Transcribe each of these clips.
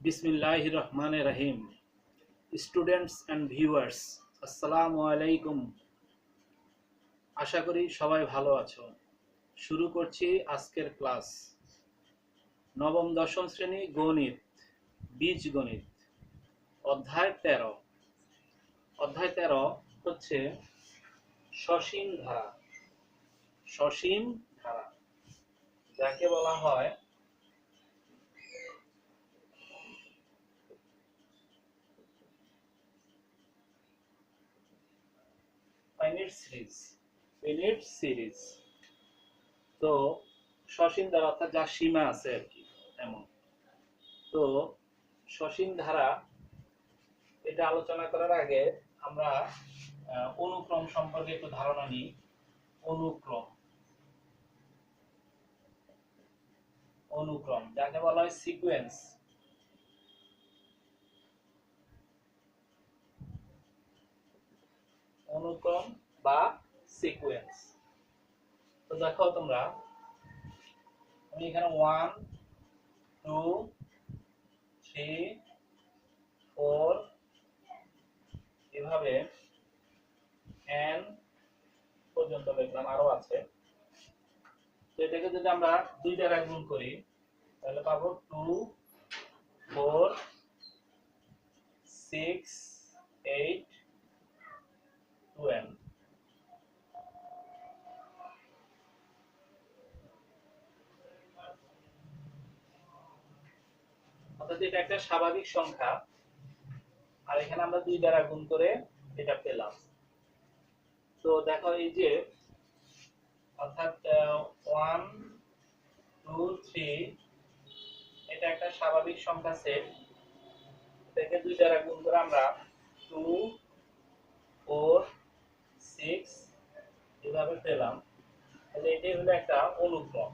বিসমিল্লাহির রহমানির রহিম। Students and viewers, আসসালামু আলাইকুম। আশা করি সবাই ভালো আছো। শুরু করছি আজকের ক্লাস। নবম দশম শ্রেণী গণিত, বীজগণিত, অধ্যায় 13। অধ্যায় 13 হচ্ছে সসীম ধারা। সসীম ধারা যাকে বলা হয় ফাইনাইট সিরিজ। ফাইনাইট সিরিজ তো সসীম ধারা অর্থাৎ যার সীমা আছে আর কি, এমন। তো সসীম ধারা এটা আলোচনা করার আগে আমরা অনুক্রম সম্পর্কে একটু ধারণা নিই। অনুক্রম অনুক্রম যাকে বলা হয় সিকোয়েন্স। অনুক্রম বা সিকোয়েন্স। তো দেখো তোমরা, আমি এখানে 1 2 3 4 এভাবে n পর্যন্ত লিখলাম, আরো আছে। তো এটাকে যদি আমরা 2 দ্বারা গুণ করি তাহলে পাবো 2 4 6 8 2n। অর্থাৎ এটা একটা স্বাভাবিক সংখ্যা, আর এখানে আমরা 2 দ্বারা গুণ করে এটা পেলাম। তো দেখো এই যে, অর্থাৎ 1 2 3 এটা একটা স্বাভাবিক সংখ্যা সেট। এটাকে 2 দ্বারা গুণ করে আমরা 2 4 6 এভাবে পেলাম। তাহলে এটাই হলো একটা অনুক্রম।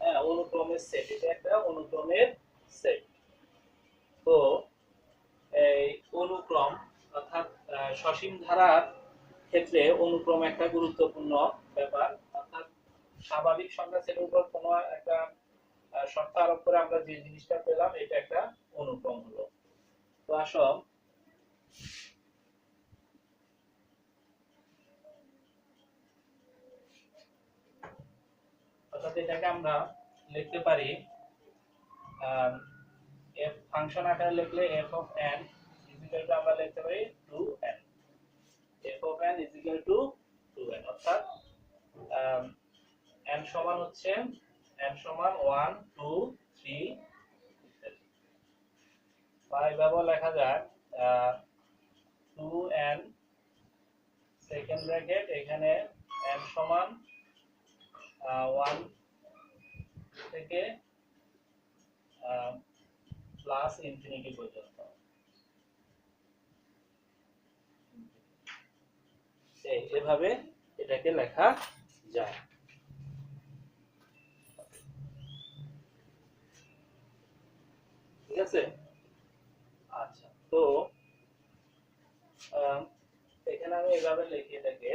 হ্যাঁ, অনুক্রমের সেট। এটা একটা অনুক্রমের সেট। তো এই অনুক্রম অর্থাৎ সসীম ধারার ক্ষেত্রে অনুক্রম একটা গুরুত্বপূর্ণ ব্যাপার। অর্থাৎ স্বাভাবিক সংখ্যা সেটের উপর কোনো একটা শর্ত আরোপ করে আমরা যে জিনিসটা পেলাম, এটা একটা অনুক্রম হলো। তো আসো অর্থাৎ এটাকে আমরা লিখতে পারি f ফাংশন আকারে লিখলে f of n equal to আমরা লিখতে পারি 2n। f of n equal to 2n, অর্থাৎ n সমান হচ্ছে n সমান 1 2 3 বা এভাবে লেখা যায় 2n সেকেন্ড ব্র্যাকেট, এখানে n সমান 1 থেকে প্লাস ইনফিনিটি পর্যন্ত। এভাবে এটাকে লেখা যায়। ঠিক আছে। আচ্ছা, তো এখানে আমি এভাবে লিখি এটাকে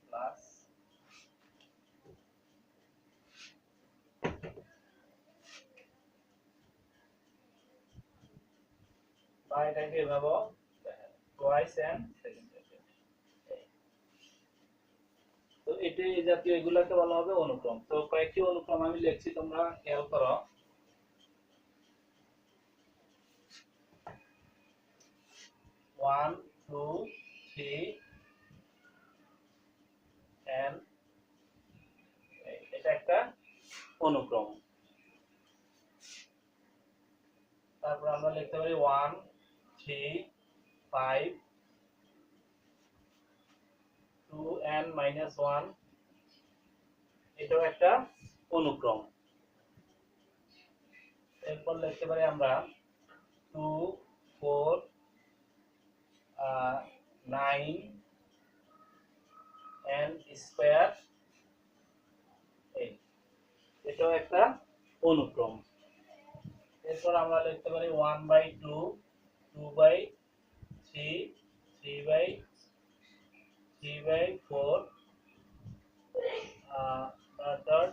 প্লাস বা এটাকে এভাবে টুয়াইস এন্ড সেকেন্ড ব্র্যাকেট। তো এটা এই জাতীয় এগুলাকে বলা হবে অনুক্রম। তো কয়েকটি অনুক্রম আমি লিখছি, তোমরা খেয়াল করো। 1 2 3 and এটা একটা অনুক্রম। তারপর আমরা লিখতে পারি 1 3 5 2n minus 1, এটাও একটা অনুক্রম। এরপর লিখতে পারি আমরা 2 4 9 n স্কয়ার, এটাও একটা অনুক্রম। এরপর আমরা লিখতে পারি 1/2 2/3 3/4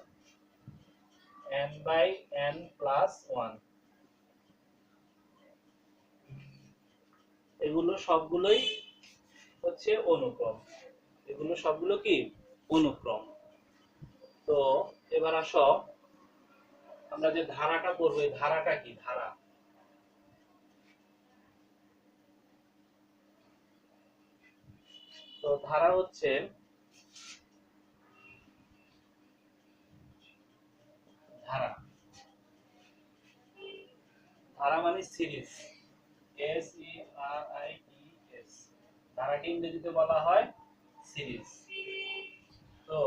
n m/n + 1। এগুলো সবগুলোই হচ্ছে অনুক্রম, এগুলো সবগুলো কি অনুক্রম। তো এবার আসো আমরা যে ধারাটা পড়বো, এই ধারাটা কি? ধারা, তো ধারা হচ্ছে ধারা, ধারা মানে সিরিজ, SERIES। ধারাকে ইংরেজিতে বলা হয় সিরিজ। তো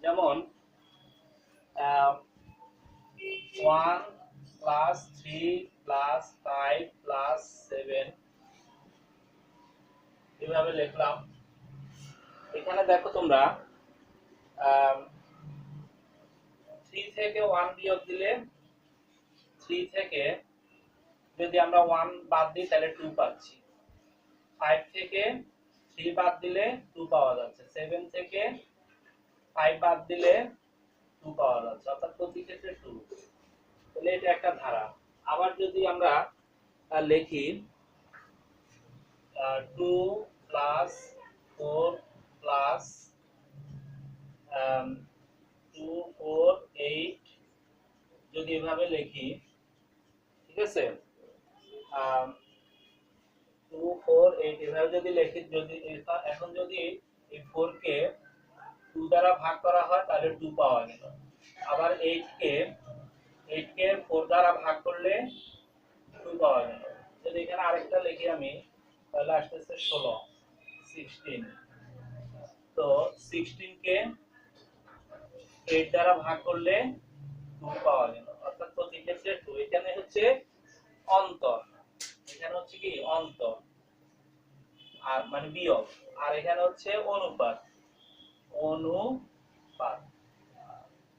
যেমন 1 + 3 + 5 + 7 এভাবে লিখলাম। এখানে দেখো তোমরা 3 থেকে 1 বিয়োগ দিলে, 3 থেকে যদি আমরা 1 বাদ দিই তাহলে 2 পাচ্ছি। 5 থেকে 3 বাদ দিলে 2 পাওয়া যাচ্ছে। 7 থেকে 5 বাদ দিলে 2 পাওয়া যাচ্ছে, অর্থাৎ প্রতি ক্ষেত্রে 2। তাহলে এটা একটা ধারা। আবার যদি আমরা লিখি 2 + 4 + 2 4 8, যদি এভাবে লিখি, ঠিক আছে, 2 4 8 এভাবে যদি লিখি, যদি এখন যদি এই 4 কে 2 দ্বারা ভাগ করা হয় তাহলে 2 পাওয়া গেল। আবার 8 কে 4 দ্বারা ভাগ করলে 2 পাওয়া গেল। যদি এখানে আরেকটা লিখি আমি, তাহলে আসতেছে 16। তো 16 কে 8 দ্বারা ভাগ করলে 2 পাওয়া গেল, অর্থাৎ প্রতি ক্ষেত্রে 2। এখানে হচ্ছে অন্তর, এখানে হচ্ছে কি অন্তর, আর মানে বিয়োগ। আর এখানে হচ্ছে অনুপাত, অনুপাত,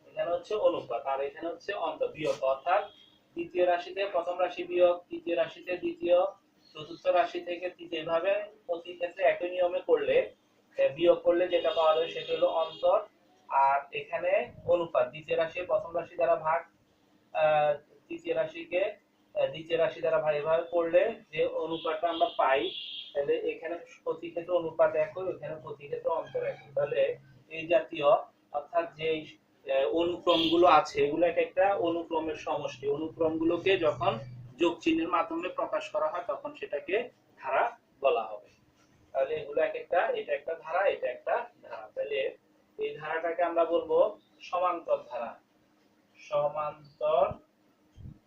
এখানে হচ্ছে অনুপাত, আর এখানে হচ্ছে অন্তর, বিয়োগ। অর্থাৎ দ্বিতীয় রাশিতে প্রথম রাশি বিয়োগ, তৃতীয় রাশিতে দ্বিতীয়, চতুর্থ রাশি থেকে তৃতীয়, ভাবে প্রতি ক্ষেত্রে একই নিয়মে করলে, বিয়োগ করলে যেটা পাওয়া যাবে সেটা হলো অন্তর। আর এখানে অনুপাত, দ্বিতীয় রাশি প্রথম রাশি দ্বারা ভাগ, তৃতীয় রাশিকে দ্বিতীয় রাশি দ্বারা ভাগ, এভাবে করলে যে অনুপাতটা আমরা পাই, তাহলে এখানে প্রতি ক্ষেত্রে অনুপাত একই, এখানে প্রতি ক্ষেত্রে অন্তর একই। তাহলে এই জাতীয়, অর্থাৎ যে অনুক্রমগুলো আছে এগুলো একটা অনুক্রমের সমষ্টি। অনুক্রমগুলোকে যখন যোগ চিহ্নের মাধ্যমে প্রকাশ করা হয় তখন সেটাকে ধারা বলা হবে। তাহলে এগুলো একটা, এটা একটা ধারা, এটা একটা ধারা। তাহলে এই ধারাটাকে আমরা বলবো সমান্তর ধারা, সমান্তর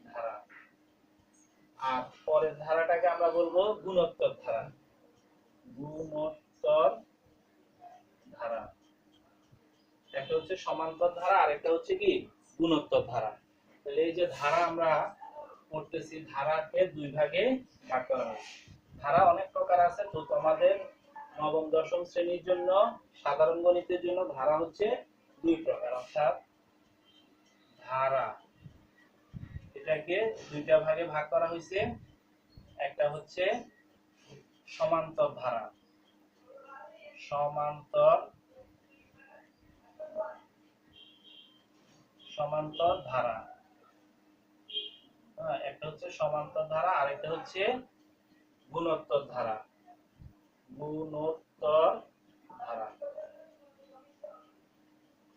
ধারা। আর পরের ধারাটাকে আমরা বলবো গুণোত্তর ধারা, গুণোত্তর ধারা। একটা হচ্ছে সমান্তর ধারা, আর একটা হচ্ছে কি গুণোত্তর ধারা। তাহলে এই যে ধারা আমরা পড়তেছি, ধারাকে দুই ভাগে ভাগ করা হয়। ধারা অনেক প্রকার আছে, তো তোমাদের নবম দশম শ্রেণীর জন্য, সাধারণ গণিতের জন্য ধারা হচ্ছে দুই প্রকার। অর্থাৎ ধারা, এটাকে দুইটা ভাগে ভাগ করা হয়েছে। একটা হচ্ছে সমান্তর ধারা, সমান্তর, সমান্তর ধারা, একটা হচ্ছে সমান্তর ধারা, আরেকটা হচ্ছে গুণোত্তর ধারা, গুণোত্তর ধারা।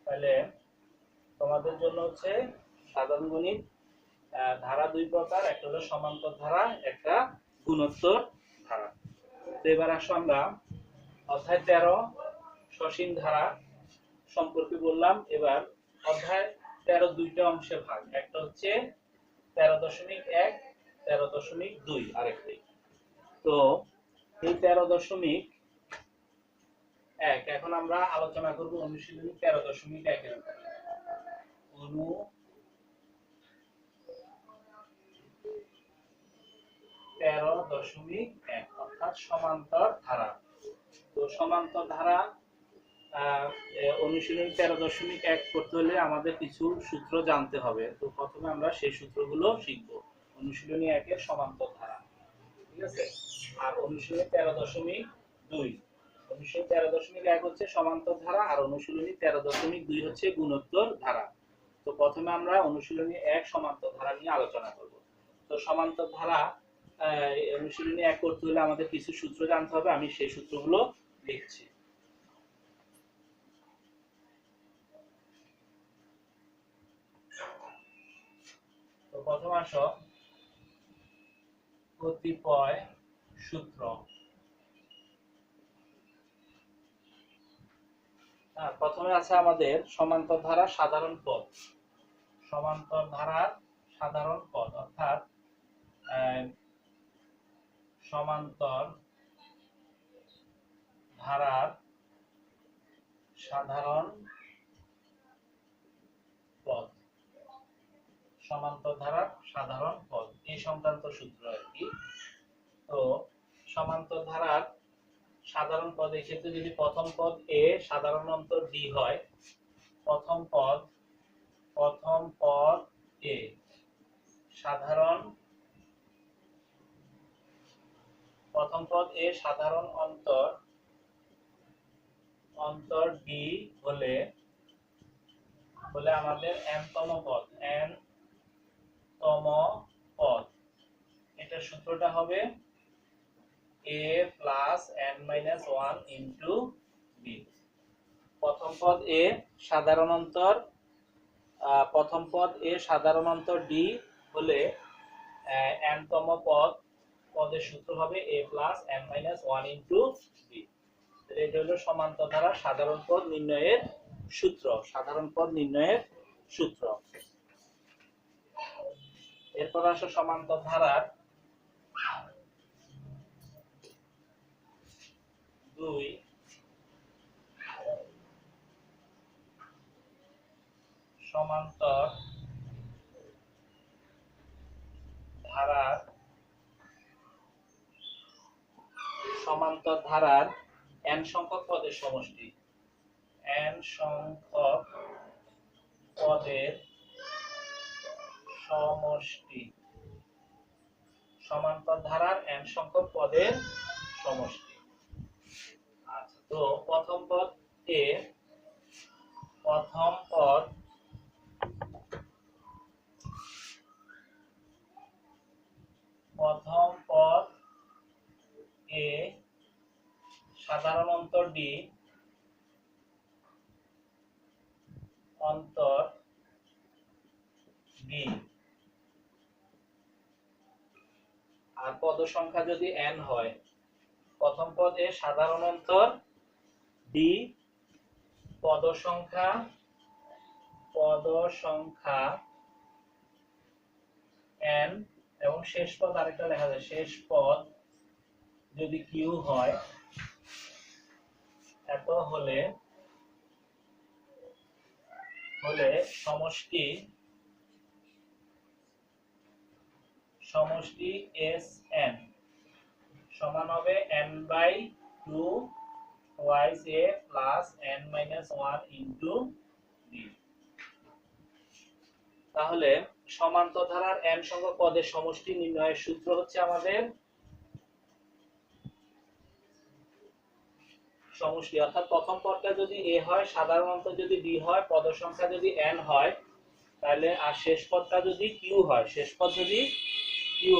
তাহলে তোমাদের জন্য হচ্ছে সাধারণ গণিত, ধারা দুই প্রকার, একটা হলো সমান্তর ধারা, একটা গুণোত্তর ধারা। তো এবার আসো আমরা অধ্যায় 13 সসীম ধারা সম্পর্কে বললাম। এবার অধ্যায় 13 দুইটা অংশে ভাগ, একটা হচ্ছে 13.1, 13.2 আরেকটি। তো এই 13.1 এখন আমরা আলোচনা করব অনুশীলনী 13.1 এর উপর। অনু 13.1 অর্থাৎ সমান্তর ধারা। তো সমান্তর ধারা অনুশীলনী 13.1 করতে হলে আমাদের কিছু সূত্র জানতে হবে। তো প্রথমে আমরা সেই সূত্রগুলো শিখব। অনুশীলনী 1 এর সমান্তর ধারা, ঠিক আছে। আর অনুশীলনী 13.2, অনুশীলনী 13.1 হচ্ছে সমান্তর ধারা, আর অনুশীলনী 13.2 হচ্ছে গুণোত্তর ধারা। তো প্রথমে আমরা অনুশীলনী 1 সমান্তর ধারা নিয়ে আলোচনা করব। তো সমান্তর ধারা অনুশীলনী 1 করতে হলে আমাদের কিছু সূত্র জানতে হবে, আমি সেই সূত্রগুলো লিখছি। তো প্রথম আসো কতিপয় সূত্র। প্রথমে আছে আমাদের সমান্তর ধারা সাধারণ পদ। সমান্তর ধারার সাধারণ পদ অর্থাৎ সমান্তর ধারার সাধারণ পদ। সমান্তর ধারার সাধারণ পদ এই সংক্রান্ত সূত্র আর কি। তো সমান্তর ধারার সাধারণ পদ এই ক্ষেত্রে যদি প্রথম পদ এ সাধারণ অন্তর ডি হয়, প্রথম পদ এ সাধারণ অন্তর ডি হলে আমাদের n তম পদ এটার সূত্রটা হবে a plus n minus 1 into b। প্রথম পদ a সাধারণ অন্তর d হলে n তম পদের সূত্র হবে a plus n minus 1 into b। এটা হলো সমান্তর ধারা সাধারণ পদ নির্ণয়ের সূত্র। এরপর আসো সমান্তর ধারার 2 সমান্তর ধারার n সংখ্যক পদের সমষ্টি। n সংখ্যক পদের সমষ্টি। সমান্তর ধারার n সংখ্যক পদের সমষ্টি। আচ্ছা, তো প্রথম পদ এ সাধারণ অন্তর ডি আর পদ সংখ্যা যদি n হয়, প্রথম পদ এ সাধারণ অন্তর ডি পদ সংখ্যা n এবং শেষ পদ আরেকটা লেখা যায়, শেষ পদ যদি কিউ হয়, এত হলে সমষ্টি Sn সমান হবে n/2 twice a plus n minus 1 into b। তাহলে সমান্তর ধারার n সংখ্যক পদের সমষ্টি নির্ণয়ের সূত্র হচ্ছে আমাদের সমষ্টি, অর্থাৎ প্রথম পদটা যদি a হয়, সাধারণ অন্তর যদি d হয়, পদ সংখ্যা যদি n হয়, তাহলে আর শেষ পদটা যদি q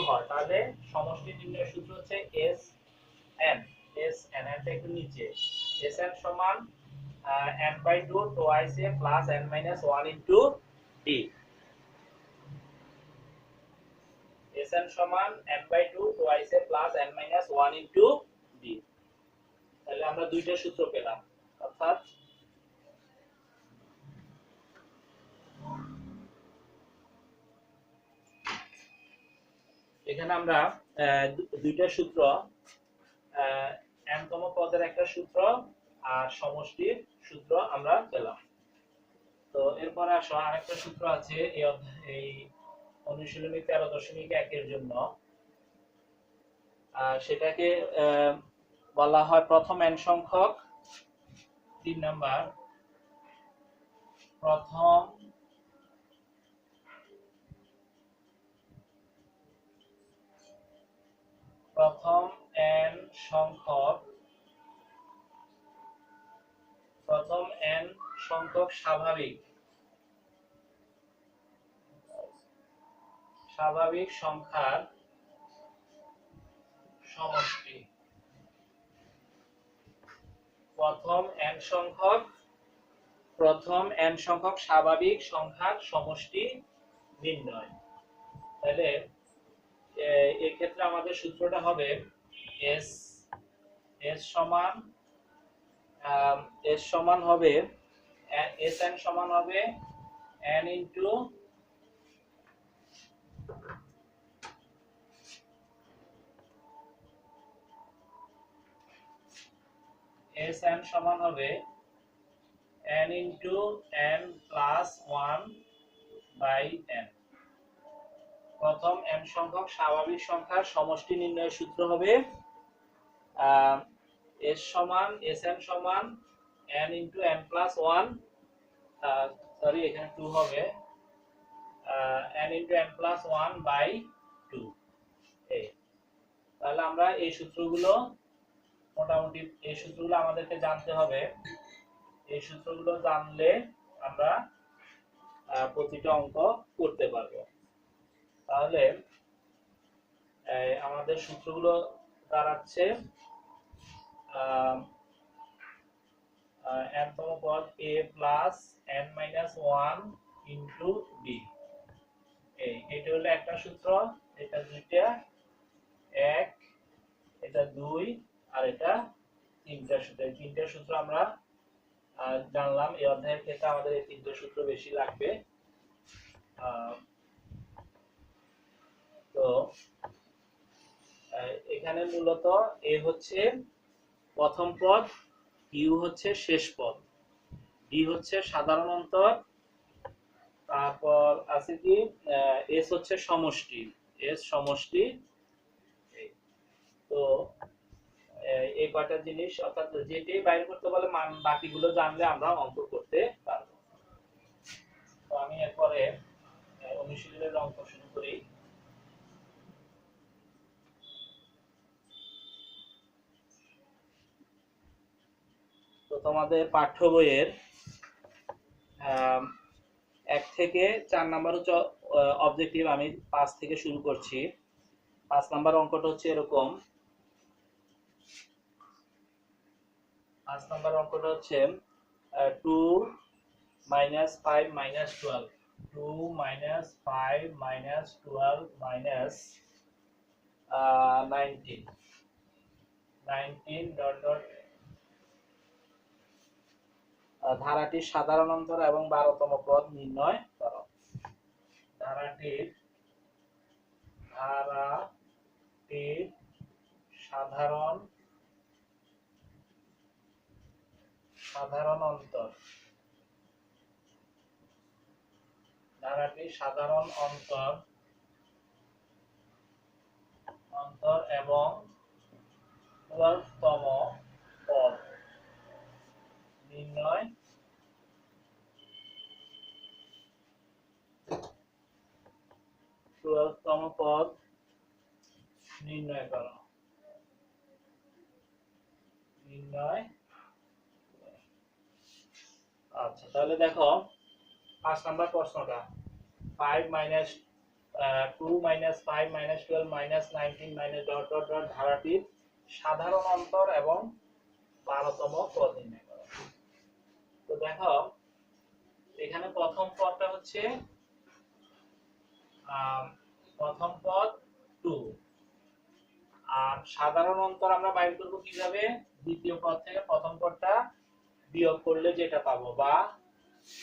হয়, তাহলে সমষ্টি নির্ণয়ের সূত্র হচ্ছে Sn এটা একটু নিচে, Sn সমান n/2 twice a plus n minus 1 into d। Sn সমান n/2 twice a plus n minus 1 into d। তাহলে আমরা দুইটা সূত্র পেলাম, অর্থাৎ এখানে আমরা দুইটা সূত্র, n তম পদের একটা সূত্র আর সমষ্টির সূত্র আমরা পেলাম। তো এরপর আসো আরেকটা সূত্র আছে এই অনুশীলনী 13.1 এর জন্য, সেটাকে বলা হয় প্রথম n সংখ্যক, 3 নাম্বার, প্রথম n সংখ্যক স্বাভাবিক স্বাভাবিক সংখ্যার সমষ্টি। প্রথম n সংখ্যক স্বাভাবিক সংখ্যার সমষ্টি নির্ণয়। তাহলে এই ক্ষেত্রে আমাদের সূত্রটা হবে s সমান হবে Sn সমান হবে n ইনটু Sn সমান হবে n into n plus 1 by n। প্রথম n সংখ্যক স্বাভাবিক সংখ্যার সমষ্টি নির্ণয়ের সূত্র হবে Sn সমান n into n plus 1, sorry এখানে 2 হবে, n into n plus 1 by 2। তাহলে আমরা এই সূত্রগুলো মোটামুটি আমাদেরকে জানতে হবে। এই সূত্রগুলো জানলে আমরা প্রতিটা অঙ্ক করতে পারবো। তাহলে আমাদের সূত্রগুলো দাঁড়াচ্ছে n তম পদ a plus n minus 1 into b। এটা হলো একটা সূত্র, এটা দুইটা, এক, এটা দুই, আর এটা তিনটা সূত্র। এই তিনটা সূত্র আমরা জানলাম। এই অধ্যায়ের ক্ষেত্রে আমাদের এই তিনটা সূত্র বেশি লাগবে। তো এখানে মূলত a হচ্ছে প্রথম পদ, u হচ্ছে শেষ পদ, d হচ্ছে সাধারণ অন্তর, তারপর আছে কি s হচ্ছে সমষ্টি, s সমষ্টি। তো এই কয়টা জিনিস, অর্থাৎ যেটাই বাইরে করতে বলে বাকিগুলো জানলে আমরা অঙ্ক করতে পারবো। তো আমি এরপরে অনুশীলনের অঙ্ক শুরু করি। তো তোমাদের পাঠ্য বইয়ের 1 থেকে 4 নাম্বার হচ্ছে অবজেক্টিভ। আমি 5 থেকে শুরু করছি। 5 নাম্বার অঙ্কটা হচ্ছে এরকম। 5 নাম্বার অঙ্কটা হচ্ছে 2 minus 5 minus 12, 2 minus 5 minus 12 minus 19 dot dot ধারাটির সাধারণ অন্তর এবং 12তম পদ নির্ণয় করো। ধারাটির সাধারণ অন্তর, ধারাটির সাধারণ অন্তর এবং 12তম পদ নির্ণয়। 12তম পদ নির্ণয় করো। আচ্ছা, তাহলে দেখো 5 নাম্বার প্রশ্নটা 5 minus 2 minus 5 minus 12 minus 19 minus dot dot dot ধারাটির সাধারণ অন্তর এবং 12তম পদ নির্ণয় করো। তো দেখো এখানে প্রথম পদটা হচ্ছে প্রথম পদ 2, আর সাধারণ অন্তর আমরা বাইর করব কিভাবে? দ্বিতীয় পদ থেকে প্রথম পদটা বিয়োগ করলে যেটা পাবো, বা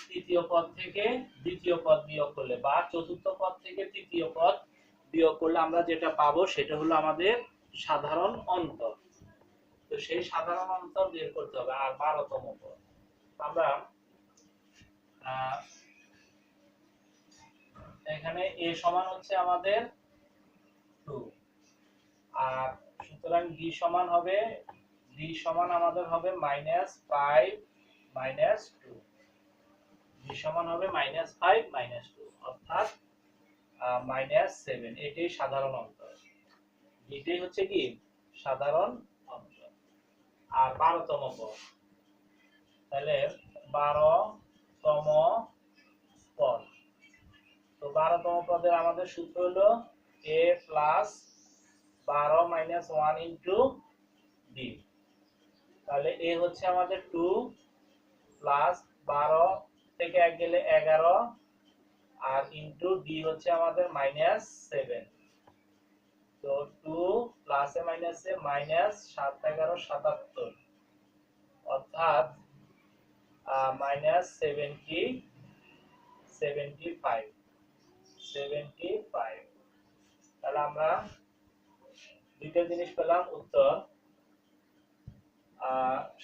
তৃতীয় পদ থেকে দ্বিতীয় পদ বিয়োগ করলে, বা চতুর্থ পদ থেকে তৃতীয় পদ বিয়োগ করলে আমরা যেটা পাবো সেটা হলো আমাদের সাধারণ অন্তর। তো সেই সাধারণ অন্তর বের করতে হবে। আর 12তম পদ আমরা এখানে a সমান হচ্ছে আমাদের 2, আর সুতরাং d সমান আমাদের হবে -5 -2, d সমান হবে -5 -2, অর্থাৎ -7। এটাই সাধারণ অন্তর, এটাই হচ্ছে কি সাধারণ অন্তর। আর 12তম পদ, তাহলে 12তম পদ তো 12তম পদের আমাদের সূত্র হলো a plus 12 minus 1 into d। তাহলে a হচ্ছে আমাদের 2 প্লাস 12 থেকে 1 গেলে 11 আর ইন্টু d হচ্ছে আমাদের মাইনাস 7। তো 2 প্লাসে মাইনাসে মাইনাস 7 11 77, অর্থাৎ মাইনাস 75। তাহলে আমরা দুইটা জিনিস পেলাম উত্তর।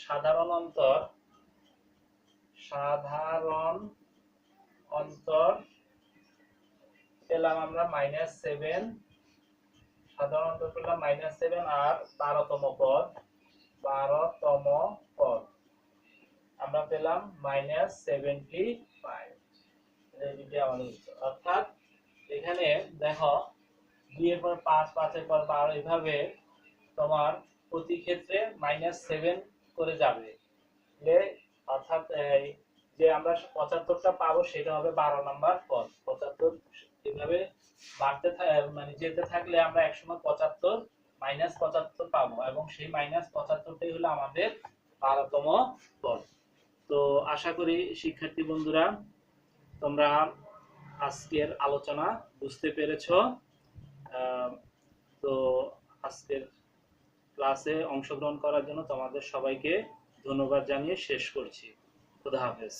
সাধারণ অন্তর পেলাম আমরা -7, সাধারণ অন্তর পেলাম -7 আর 12তম পদ আমরা পেলাম -75। এইটা আমাদের উত্তর। অর্থাৎ এখানে দেখো 2 এর পর 5, 5 এর পর 12, এভাবে তোমার প্রতি ক্ষেত্রে -7 করে যাবে। অর্থাৎ যে আমরা 75টা পাবো সেটা হবে 12 নাম্বার পদ। 75 এভাবে বাড়তে মানে যেতে থাকলে আমরা একসময় 75 -75 পাবো এবং সেই -75টাই হলো আমাদের 12তম পদ। তো আশা করি শিক্ষার্থী বন্ধুরা তোমরা আজকের আলোচনা বুঝতে পেরেছো। তো আজকের ক্লাসে অংশগ্রহণ করার জন্য তোমাদের সবাইকে ধন্যবাদ জানিয়ে শেষ করছি। খুদা হাফেজ।